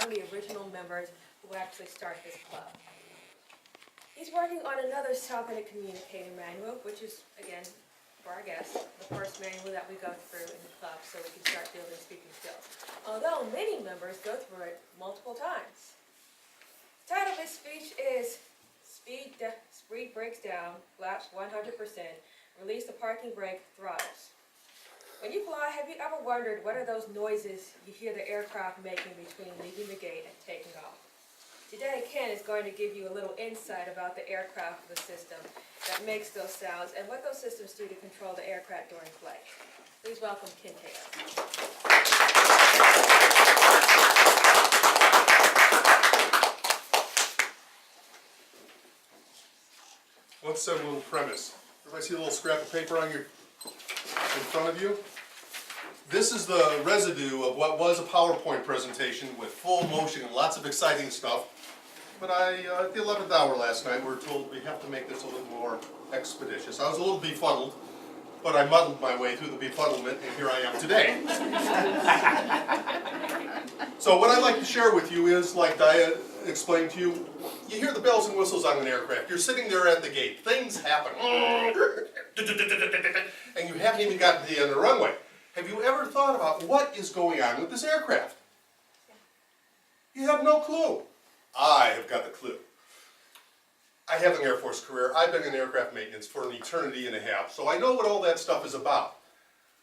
one of the original members who actually started this club. He's working on another Southern Communicator manual, which is, again, for our guests, the first manual that we go through in the club so we can start building speaking skills. Although many members go through it multiple times. The title of his speech is Speed Breaks Down, Flaps 100%, Release the Parking Brake, Throttles. When you fly, have you ever wondered what are those noises you hear the aircraft making between leaving the gate and taking off? Today, Ken is going to give you a little insight about the aircraft of the system that makes those sounds and what those systems do to control the aircraft during flight. Please welcome Ken Taylor. Let's set a little premise. Everybody see a little scrap of paper on in front of you? This is the residue of what was a PowerPoint presentation with full motion and lots of exciting stuff. But at the 11th hour last night, we were told we have to make this a little more expeditious. I was a little befuddled, but I muddled my way through the befuddlement, and here I am today. So what I'd like to share with you is, like Dia explained to you, you hear the bells and whistles on an aircraft. You're sitting there at the gate. Things happen. And you haven't even gotten to the end of the runway. Have you ever thought about what is going on with this aircraft? You have no clue. I have got the clue. I have an Air Force career. I've been in aircraft maintenance for an eternity and a half, so I know what all that stuff is about.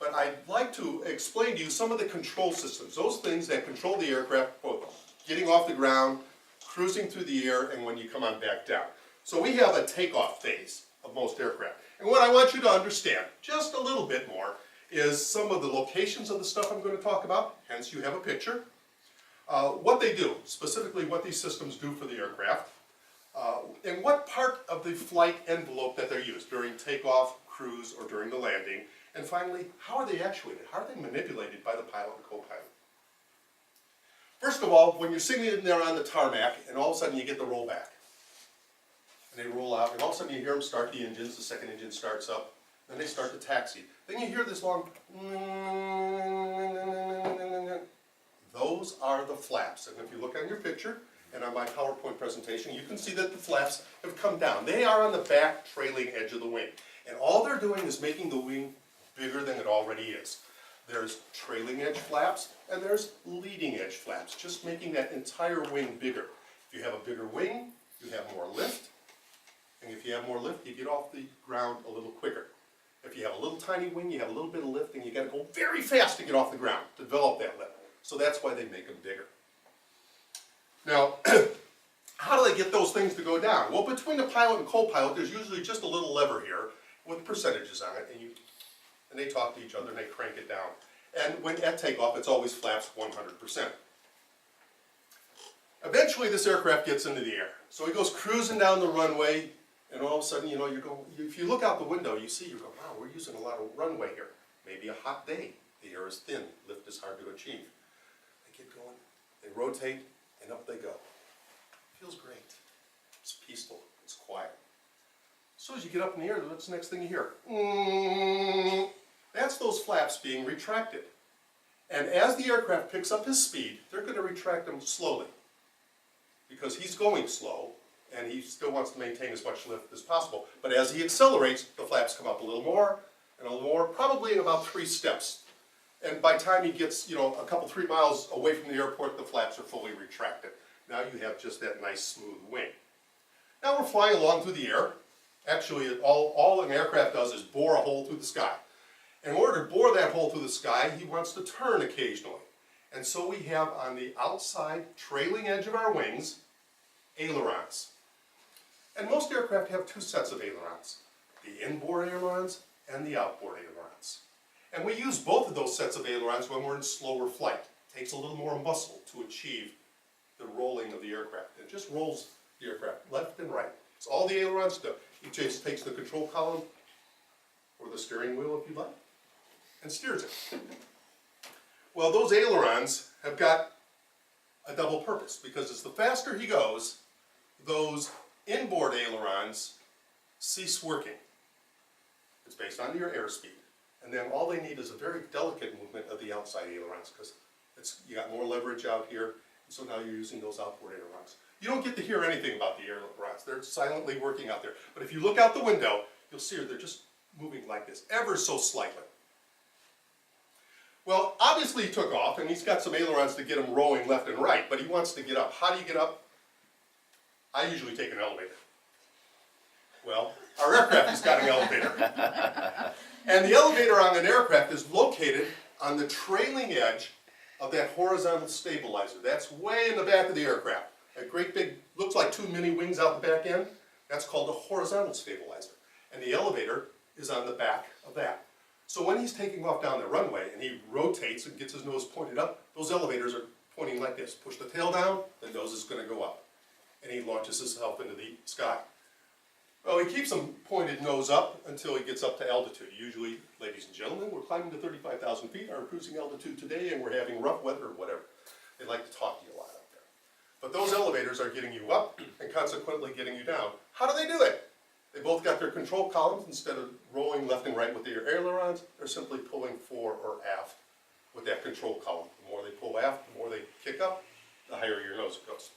But I'd like to explain to you some of the control systems, those things that control the aircraft, both getting off the ground, cruising through the air, and when you come on back down. So we have a takeoff phase of most aircraft. And what I want you to understand, just a little bit more, is some of the locations of the stuff I'm going to talk about, hence you have a picture. What they do, specifically what these systems do for the aircraft, and what part of the flight envelope that they're used during takeoff, cruise, or during the landing, and finally, how are they actuated? How are they manipulated by the pilot and co-pilot? First of all, when you're sitting in there on the tarmac, and all of a sudden you get the rollback, and they roll out, and all of a sudden you hear them start the engines, the second engine starts up, then they start the taxi. Then you hear this long, those are the flaps. And if you look on your picture and on my PowerPoint presentation, you can see that the flaps have come down. They are on the back trailing edge of the wing. And all they're doing is making the wing bigger than it already is. There's trailing edge flaps and there's leading edge flaps, just making that entire wing bigger. If you have a bigger wing, you have more lift. And if you have more lift, you get off the ground a little quicker. If you have a little tiny wing, you have a little bit of lift, and you got to go very fast to get off the ground, to develop that lift. So that's why they make them bigger. Now, how do they get those things to go down? Well, between the pilot and co-pilot, there's usually just a little lever here with percentages on it, and they talk to each other and they crank it down. And when at takeoff, it's always flaps 100%. Eventually, this aircraft gets into the air. So he goes cruising down the runway, and all of a sudden, you know, if you look out the window, you see, you go, wow, we're using a lot of runway here. Maybe a hot day. The air is thin. Lift is hard to achieve. They get going. They rotate, and up they go. Feels great. It's peaceful. It's quiet. As soon as you get up in the air, what's the next thing you hear? That's those flaps being retracted. And as the aircraft picks up his speed, they're going to retract them slowly. Because he's going slow, and he still wants to maintain as much lift as possible. But as he accelerates, the flaps come up a little more, and a little more, probably in about 3 steps. And by the time he gets, you know, a couple, 3 miles away from the airport, the flaps are fully retracted. Now you have just that nice smooth wing. Now we're flying along through the air. Actually, all an aircraft does is bore a hole through the sky. In order to bore that hole through the sky, he wants to turn occasionally. And so we have on the outside trailing edge of our wings, ailerons. And most aircraft have 2 sets of ailerons, the inboard ailerons and the outboard ailerons. And we use both of those sets of ailerons when we're in slower flight. It takes a little more muscle to achieve the rolling of the aircraft. It just rolls the aircraft left and right. It's all the ailerons do. He just takes the control column or the steering wheel, if you like, and steers it. Well, those ailerons have got a double purpose, because as the faster he goes, those inboard ailerons cease working. It's based on your airspeed. And then all they need is a very delicate movement of the outside ailerons, because you got more leverage out here. So now you're using those outboard ailerons. You don't get to hear anything about the ailerons. They're silently working out there. But if you look out the window, you'll see they're just moving like this, ever so slightly. Well, obviously he took off, and he's got some ailerons to get him rowing left and right, but he wants to get up. How do you get up? I usually take an elevator. Well, our aircraft has got an elevator. And the elevator on an aircraft is located on the trailing edge of that horizontal stabilizer. That's way in the back of the aircraft. A great big, looks like two mini wings out the back end. That's called a horizontal stabilizer. And the elevator is on the back of that. So when he's taking off down the runway and he rotates and gets his nose pointed up, those elevators are pointing like this. Push the tail down, the nose is going to go up. And he launches himself into the sky. Well, he keeps him pointed nose up until he gets up to altitude. Usually, ladies and gentlemen, we're climbing to 35,000 feet, our cruising altitude today, and we're having rough weather or whatever. They like to talk to you a lot up there. But those elevators are getting you up and consequently getting you down. How do they do it? They both got their control columns. Instead of rolling left and right with their ailerons, they're simply pulling fore or aft with that control column. The more they pull aft, the more they kick up, the higher your nose goes.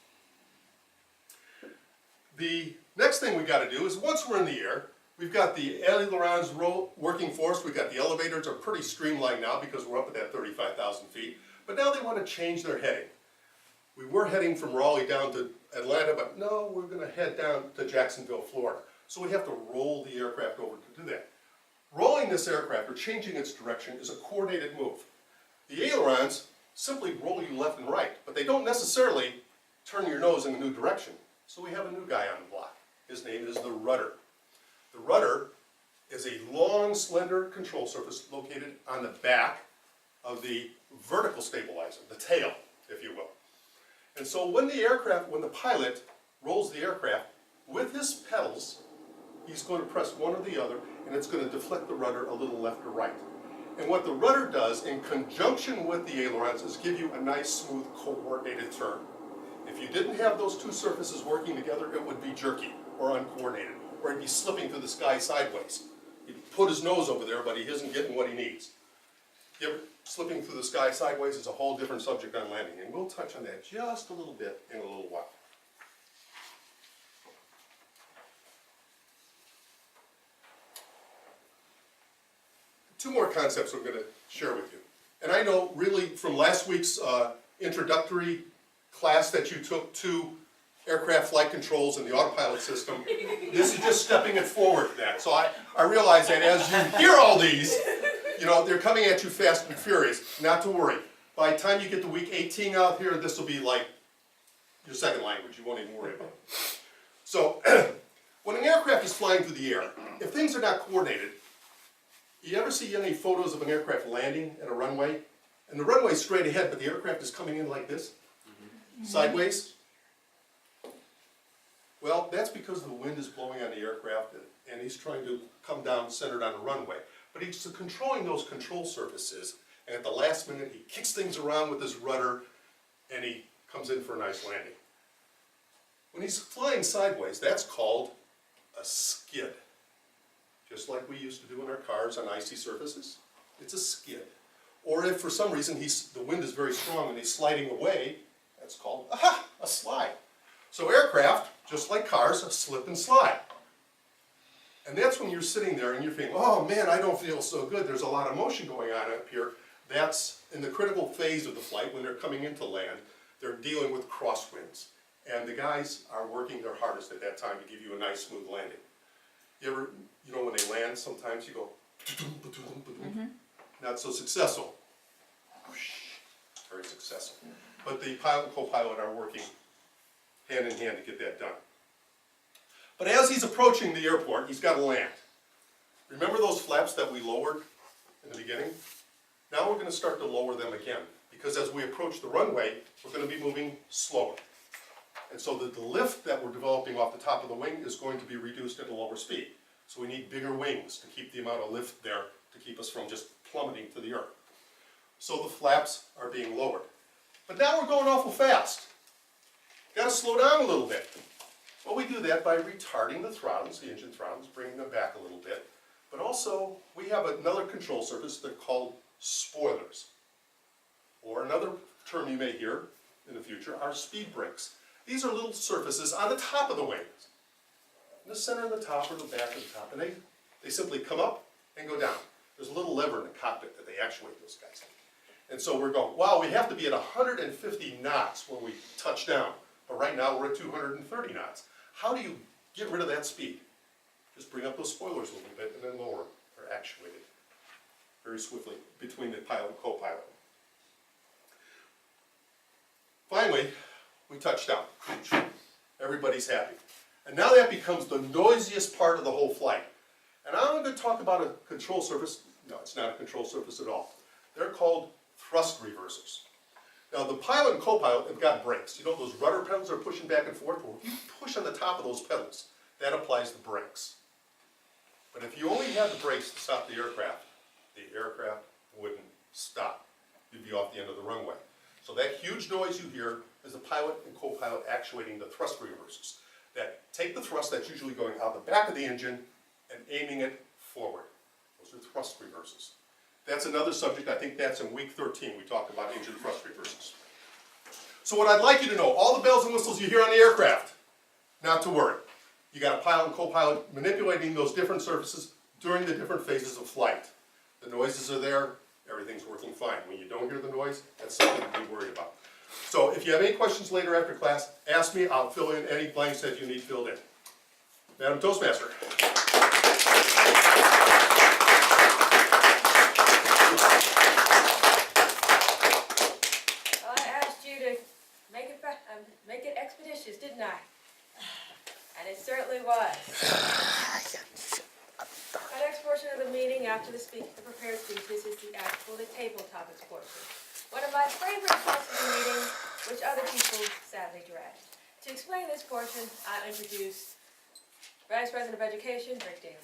The next thing we got to do is once we're in the air, we've got the ailerons working for us. We've got the elevators are pretty streamlined now because we're up at that 35,000 feet. But now they want to change their heading. We were heading from Raleigh down to Atlanta, but no, we're going to head down to Jacksonville, Florida. So we have to roll the aircraft over to do that. Rolling this aircraft or changing its direction is a coordinated move. The ailerons simply roll you left and right, but they don't necessarily turn your nose in a new direction. So we have a new guy on the block. His name is the rudder. The rudder is a long, slender control surface located on the back of the vertical stabilizer, the tail, if you will. And so when the pilot rolls the aircraft, with his pedals, he's going to press one or the other, and it's going to deflect the rudder a little left or right. And what the rudder does, in conjunction with the ailerons, is give you a nice, smooth, coordinated turn. If you didn't have those two surfaces working together, it would be jerky or uncoordinated, or he'd be slipping through the sky sideways. He'd put his nose over there, but he isn't getting what he needs. Slipping through the sky sideways is a whole different subject on landing, and we'll touch on that just a little bit in a little while. Two more concepts we're going to share with you. And I know really from last week's introductory class that you took to aircraft flight controls and the autopilot system, this is just stepping it forward to that. So I realize that as you hear all these, you know, they're coming at you fast and furious. Not to worry. By the time you get to week 18 out here, this will be like your second language. You won't even worry about it. So when an aircraft is flying through the air, if things are not coordinated, you ever see any photos of an aircraft landing at a runway? And the runway is straight ahead, but the aircraft is coming in like this, sideways? Well, that's because the wind is blowing on the aircraft, and he's trying to come down centered on the runway. But he's controlling those control surfaces, and at the last minute, he kicks things around with his rudder, and he comes in for a nice landing. When he's flying sideways, that's called a skid. Just like we used to do in our cars on icy surfaces, it's a skid. Or if for some reason the wind is very strong and he's sliding away, that's called a slide. So aircraft, just like cars, slip and slide. And that's when you're sitting there and you're thinking, oh man, I don't feel so good. There's a lot of motion going on up here. That's in the critical phase of the flight when they're coming into land. They're dealing with crosswinds. And the guys are working their hardest at that time to give you a nice, smooth landing. You know, when they land, sometimes you go, not so successful. Very successful. But the pilot and co-pilot are working hand in hand to get that done. But as he's approaching the airport, he's got to land. Remember those flaps that we lowered in the beginning? Now we're going to start to lower them again, because as we approach the runway, we're going to be moving slower. And so the lift that we're developing off the top of the wing is going to be reduced at a lower speed. So we need bigger wings to keep the amount of lift there to keep us from just plummeting to the earth. So the flaps are being lowered. But now we're going awful fast. Got to slow down a little bit. Well, we do that by retarding the throttles, the engine throttles, bringing them back a little bit. But also, we have another control surface. They're called spoilers. Or another term you may hear in the future are speed brakes. These are little surfaces on the top of the wings, in the center of the top or the back of the top, and they simply come up and go down. There's a little lever in the cockpit that they actuate those guys. And so we're going, wow, we have to be at 150 knots when we touch down, but right now we're at 230 knots. How do you get rid of that speed? Just bring up those spoilers a little bit and then lower them. They're actuated very swiftly between the pilot and co-pilot. Finally, we touch down. Everybody's happy. And now that becomes the noisiest part of the whole flight. And I'm going to talk about a control surface. No, it's not a control surface at all. They're called thrust reversers. Now the pilot and co-pilot have got brakes. You know those rudder pedals are pushing back and forth? Well, if you push on the top of those pedals, that applies the brakes. But if you only had the brakes to stop the aircraft wouldn't stop. You'd be off the end of the runway. So that huge noise you hear is the pilot and co-pilot actuating the thrust reversers that take the thrust that's usually going out the back of the engine and aiming it forward. Those are thrust reversers. That's another subject. I think that's in week 13. We talk about engine thrust reversers. So what I'd like you to know, all the bells and whistles you hear on the aircraft, not to worry. You got a pilot and co-pilot manipulating those different surfaces during the different phases of flight. The noises are there, everything's working fine. When you don't hear the noise, that's something to be worried about. So if you have any questions later after class, ask me. I'll fill in any blanks that you need filled in. Madam Toastmaster. Well, I asked you to make it expeditious, didn't I? And it certainly was. The next portion of the meeting, after the prepared speeches, is the table topics portion. One of my favorite parts of the meeting, which other people sadly dread. To explain this portion, I introduce Vice President of Education, Rick Daly.